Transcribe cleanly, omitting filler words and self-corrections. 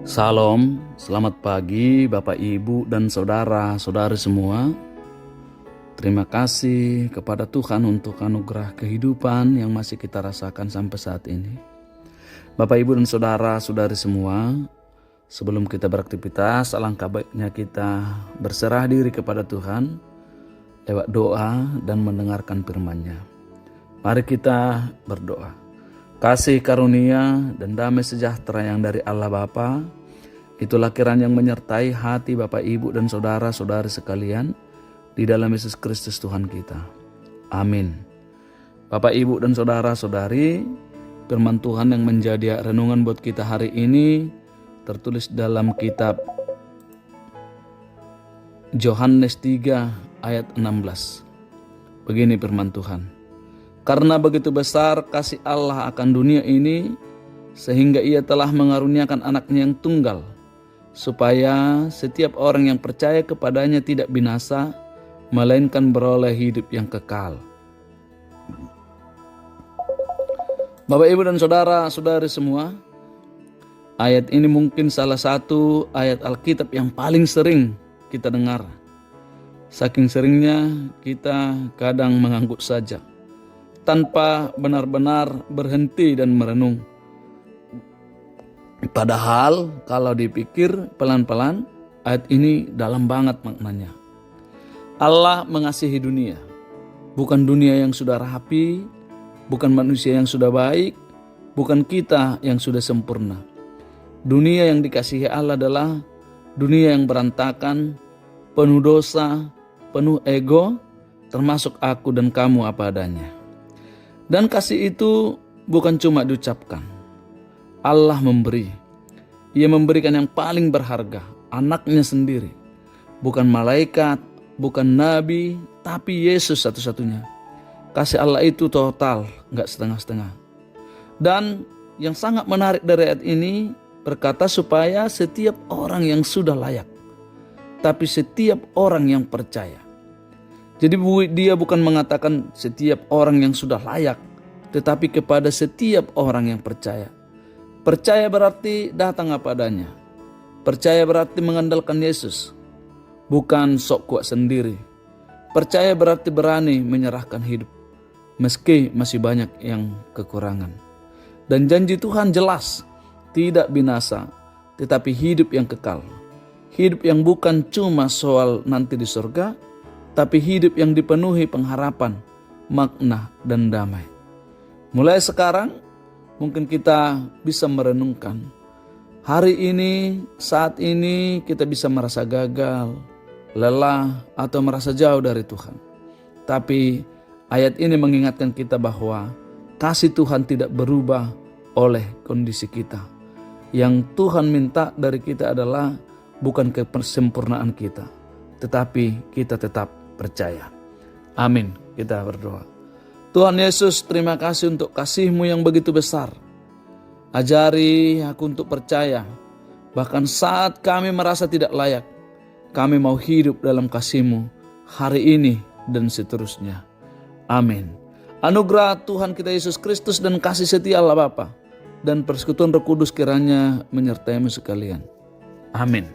Salam, selamat pagi Bapak Ibu dan saudara-saudari semua. Terima kasih kepada Tuhan untuk anugerah kehidupan yang masih kita rasakan sampai saat ini. Bapak Ibu dan saudara-saudari semua, sebelum kita beraktivitas, alangkah baiknya kita berserah diri kepada Tuhan lewat doa dan mendengarkan firman-Nya. Mari kita berdoa. Kasih karunia dan damai sejahtera yang dari Allah Bapa, itulah kiranya yang menyertai hati Bapak Ibu dan saudara-saudari sekalian di dalam Yesus Kristus Tuhan kita. Amin. Bapak Ibu dan saudara-saudari, firman Tuhan yang menjadi renungan buat kita hari ini tertulis dalam kitab Yohanes 3 ayat 16. Begini firman Tuhan. Karena begitu besar kasih Allah akan dunia ini, sehingga Ia telah mengaruniakan anaknya yang tunggal, supaya setiap orang yang percaya kepadanya tidak binasa, melainkan beroleh hidup yang kekal. Bapak, Ibu, dan saudara-saudari semua, ayat ini mungkin salah satu ayat Alkitab yang paling sering kita dengar. Saking seringnya kita kadang mengangguk saja, tanpa benar-benar berhenti dan merenung. Padahal kalau dipikir pelan-pelan, ayat ini dalam banget maknanya. Allah mengasihi dunia, bukan dunia yang sudah rapi, bukan manusia yang sudah baik, bukan kita yang sudah sempurna. Dunia yang dikasihi Allah adalah dunia yang berantakan, penuh dosa, penuh ego, termasuk aku dan kamu apa adanya. Dan kasih itu bukan cuma diucapkan. Allah memberi. Ia memberikan yang paling berharga, anaknya sendiri. Bukan malaikat, bukan nabi, tapi Yesus satu-satunya. Kasih Allah itu total, gak setengah-setengah. Dan yang sangat menarik dari ayat ini berkata supaya setiap orang yang sudah layak, tapi setiap orang yang percaya. Jadi dia bukan mengatakan setiap orang yang sudah layak, tetapi kepada setiap orang yang percaya. Percaya berarti datang apa adanya. Percaya berarti mengandalkan Yesus, bukan sok kuat sendiri. Percaya berarti berani menyerahkan hidup, meski masih banyak yang kekurangan. Dan janji Tuhan jelas, tidak binasa, tetapi hidup yang kekal. Hidup yang bukan cuma soal nanti di surga, tapi hidup yang dipenuhi pengharapan, makna, dan damai. Mulai sekarang, mungkin kita bisa merenungkan. Hari ini, saat ini kita bisa merasa gagal, lelah, atau merasa jauh dari Tuhan. Tapi ayat ini mengingatkan kita bahwa kasih Tuhan tidak berubah oleh kondisi kita. Yang Tuhan minta dari kita adalah bukan kesempurnaan kita, tetapi kita tetap percaya. Amin. Kita berdoa. Tuhan Yesus, terima kasih untuk kasih-Mu yang begitu besar. Ajari aku untuk percaya, bahkan saat kami merasa tidak layak, kami mau hidup dalam kasih-Mu hari ini dan seterusnya. Amin. Anugerah Tuhan kita Yesus Kristus dan kasih setia Allah Bapa dan persekutuan Roh Kudus kiranya menyertai-Mu sekalian. Amin.